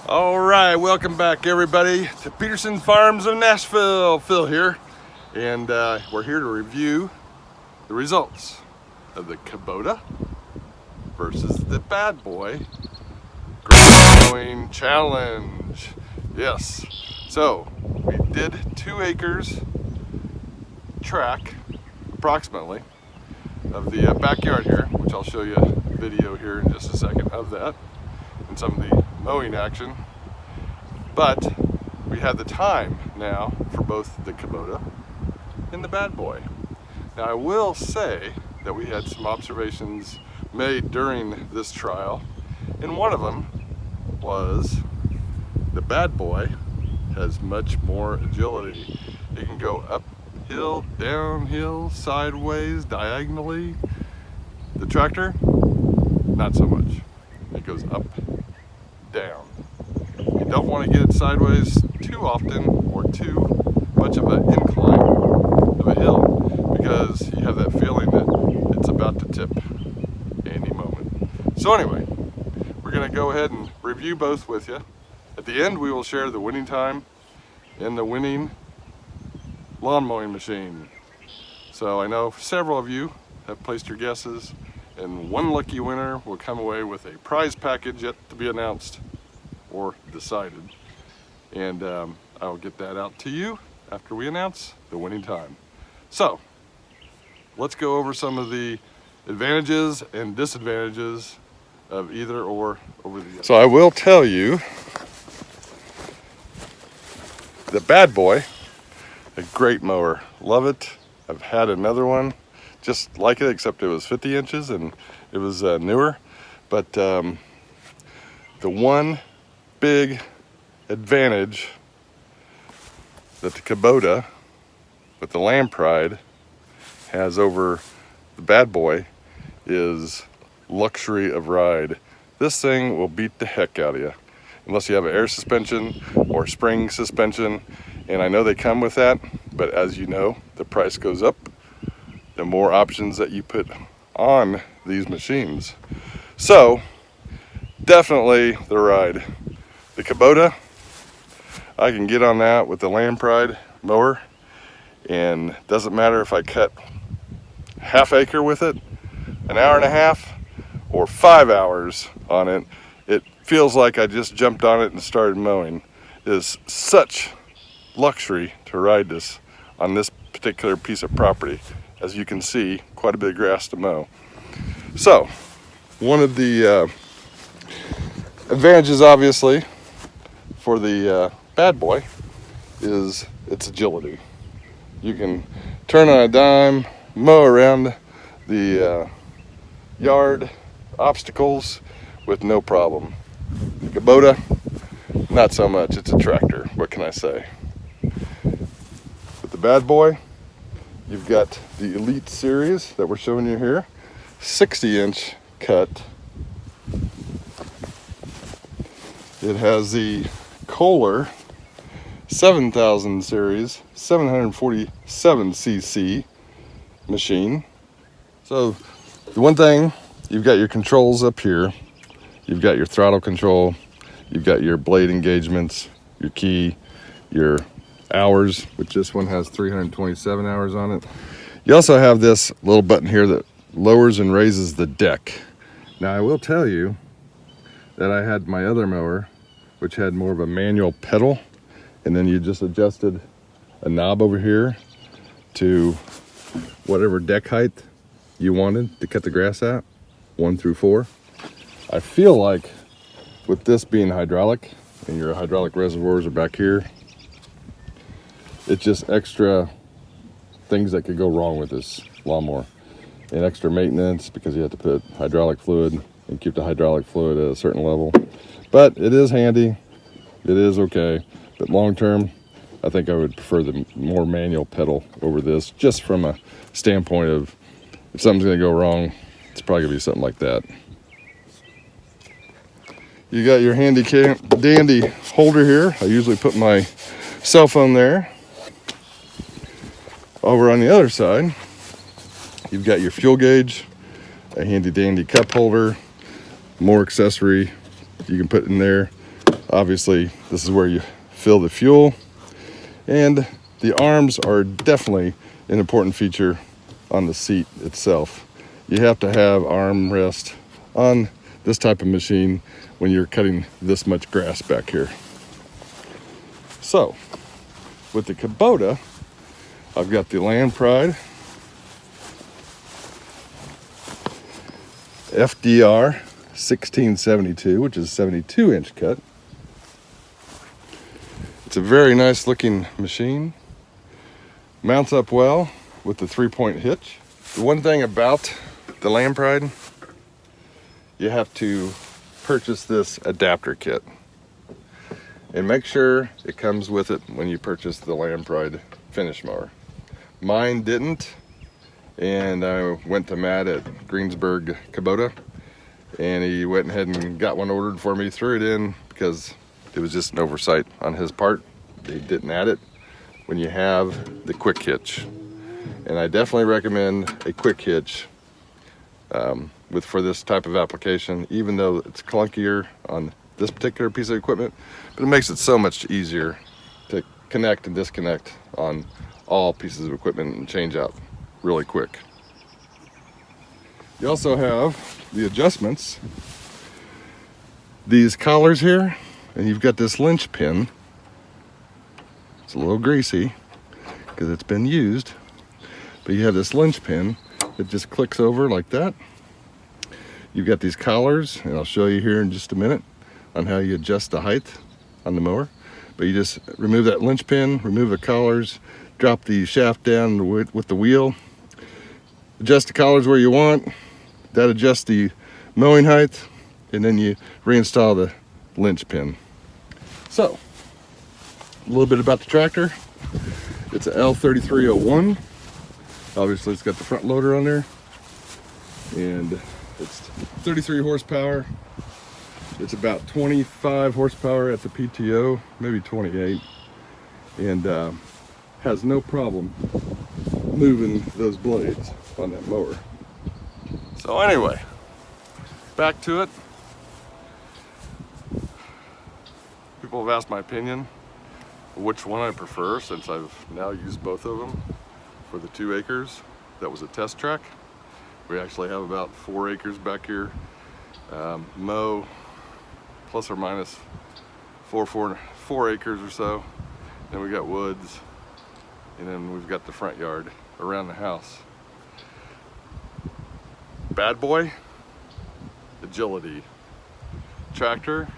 All right, welcome back everybody to Peterson Farms of Nashville. Phil here, and we're here to review the results of the Kubota versus the Badboy Mowing Challenge. Yes, so we did 2 acres track approximately of the backyard here, which I'll show you a video here in just a second of that and some of the mowing action. But we had the time now for both the Kubota and the Badboy. Now I will say that we had some observations made during this trial, and one of them was the Badboy has much more agility. It can go uphill, downhill, sideways, diagonally. The tractor, not so much. It goes up, down. You don't want to get it sideways too often or too much of an incline of a hill, because you have that feeling that it's about to tip any moment. So anyway, we're going to go ahead and review both with you. At the end, we will share the winning time and the winning lawn mowing machine. So I know several of you have placed your guesses, and one lucky winner will come away with a prize package yet to be announced or decided. And I'll get that out to you after we announce the winning time. So let's go over some of the advantages and disadvantages of either or over the other. So I will tell you, the Badboy, a great mower. Love it. I've had another one just like it, except it was 50 inches and it was newer. But the one big advantage that the Kubota with the Land Pride has over the Badboy is luxury of ride. This thing will beat the heck out of you, unless you have an air suspension or spring suspension, and I know they come with that, but as you know, the price goes up the more options that you put on these machines. So definitely the ride. The Kubota, I can get on that with the Land Pride mower, and doesn't matter if I cut half acre with it, an hour and a half, or 5 hours on it. It feels like I just jumped on it and started mowing. It is such luxury to ride this on this particular piece of property. As you can see, quite a bit of grass to mow. So one of the advantages, obviously, for the Badboy is its agility. You can turn on a dime, mow around the yard obstacles with no problem. The Kubota, not so much. It's a tractor. What can I say? With the Badboy, you've got the Elite Series that we're showing you here, 60-inch cut. It has the Kohler 7000 series, 747cc machine. So the one thing, you've got your controls up here. You've got your throttle control. You've got your blade engagements, your key, your hours, which this one has 327 hours on it. You also have this little button here that lowers and raises the deck. Now I will tell you that I had my other mower, which had more of a manual pedal, and then you just adjusted a knob over here to whatever deck height you wanted to cut the grass at, 1 through 4. I feel like with this being hydraulic, and your hydraulic reservoirs are back here, it's just extra things that could go wrong with this lawnmower, and extra maintenance because you have to put hydraulic fluid and keep the hydraulic fluid at a certain level. But it is handy, it is okay, but long term I think I would prefer the more manual pedal over this, just from a standpoint of if something's gonna go wrong, it's probably gonna be something like that. You got your handy dandy holder here. I usually put my cell phone there. Over on the other side, you've got your fuel gauge, a handy dandy cup holder, more accessory you can put in there. Obviously, this is where you fill the fuel, and the arms are definitely an important feature on the seat itself. You have to have arm rest on this type of machine when you're cutting this much grass back here. So, with the Kubota, I've got the Land Pride FDR 1672, which is 72-inch cut. It's a very nice looking machine. Mounts up well with the 3-point hitch. The one thing about the Land Pride, you have to purchase this adapter kit. And make sure it comes with it when you purchase the Land Pride finish mower. Mine didn't, and I went to Matt at Greensburg Kubota, and he went ahead and got one ordered for me, threw it in because it was just an oversight on his part. They didn't add it when you have the quick hitch. And I definitely recommend a quick hitch for this type of application, even though it's clunkier on this particular piece of equipment, but it makes it so much easier to connect and disconnect on all pieces of equipment and change out really quick. You also have the adjustments, these collars here, and you've got this linch pin. It's a little greasy because it's been used, but you have this linch pin that just clicks over like that. You've got these collars, and I'll show you here in just a minute on how you adjust the height on the mower. But you just remove that linch pin, remove the collars, drop the shaft down with the wheel, adjust the collars where you want. That adjusts the mowing height, and then you reinstall the linch pin. So, a little bit about the tractor. It's a L3301. Obviously, it's got the front loader on there, and it's 33 horsepower. It's about 25 horsepower at the PTO, maybe 28, and has no problem moving those blades on that mower. So anyway, back to it. People have asked my opinion, which one I prefer, since I've now used both of them for the 2 acres. That was a test track. We actually have about 4 acres back here. Mow plus or minus 4 acres or so. Then we got woods, and then we've got the front yard around the house. Badboy, agility. Tractor,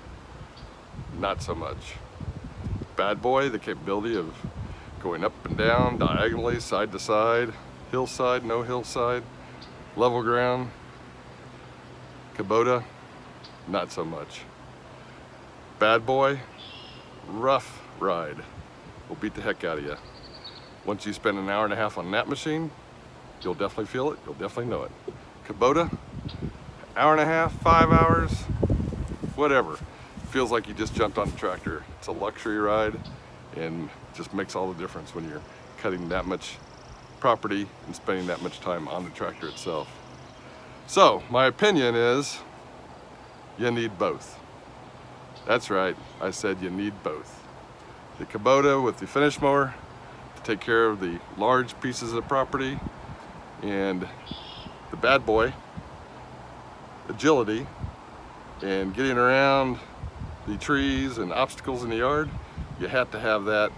not so much. Badboy, the capability of going up and down, diagonally, side to side, hillside, no hillside, level ground. Kubota, not so much. Badboy, rough ride, will beat the heck out of you. Once you spend an hour and a half on that machine, you'll definitely feel it, you'll definitely know it. Kubota, hour and a half, 5 hours, whatever. Feels like you just jumped on the tractor. It's a luxury ride, and just makes all the difference when you're cutting that much property and spending that much time on the tractor itself. So, my opinion is, you need both. That's right, I said you need both. The Kubota with the finish mower to take care of the large pieces of property, and the Badboy, agility, and getting around the trees and obstacles in the yard. You have to have that.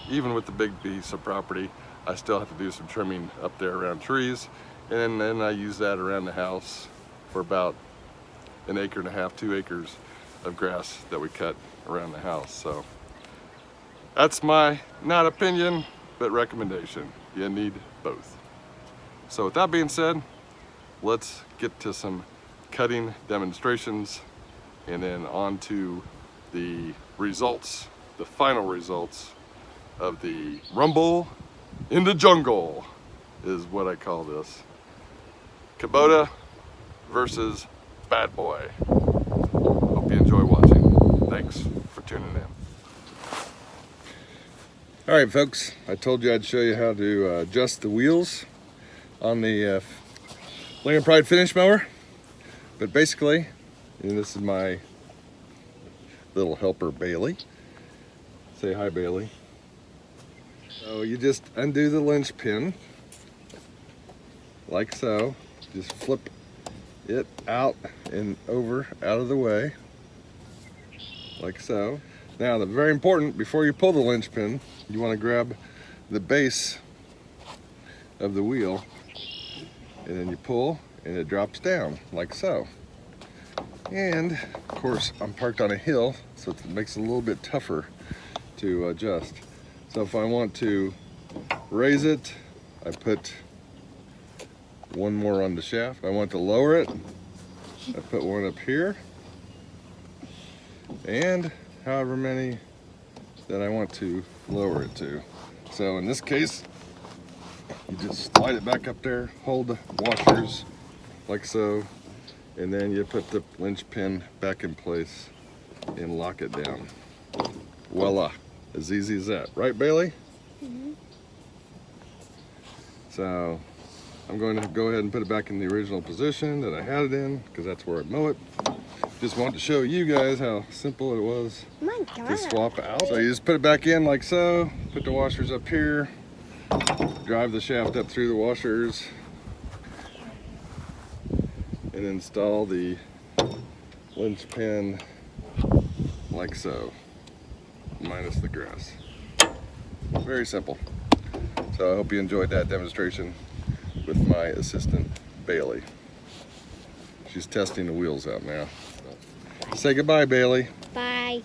Even with the big piece of property, I still have to do some trimming up there around trees, and then I use that around the house for about 1.5 acres, 2 acres of grass that we cut around the house. So that's my, not opinion, but recommendation. You need both. So with that being said, let's get to some cutting demonstrations, and then on to the results, the final results of the rumble in the jungle is what I call this. Kubota versus Badboy. Hope you enjoy watching. Thanks for tuning in. All right, folks, I told you I'd show you how to adjust the wheels on the Land Pride finish mower. But basically, and this is my little helper Bailey. Say hi, Bailey. So you just undo the linchpin like so. Just flip it out and over, out of the way, like so. Now, the very important, before you pull the linchpin, you want to grab the base of the wheel, and then you pull, and it drops down, like so. And, of course, I'm parked on a hill, so it makes it a little bit tougher to adjust. So if I want to raise it, I put one more on the shaft. If I want to lower it, I put one up here, and however many that I want to lower it to. So in this case, you just slide it back up there, hold the washers like so, and then you put the linchpin back in place and lock it down. Voila, as easy as that. Right, Bailey? Mm-hmm. So I'm going to go ahead and put it back in the original position that I had it in, because that's where I mow it. Just wanted to show you guys how simple it was to swap out. So you just put it back in like so, put the washers up here, drive the shaft up through the washers, and install the linchpin like so, minus the grass. Very simple. So I hope you enjoyed that demonstration with my assistant, Bailey. She's testing the wheels out now. Say goodbye, Bailey. Bye.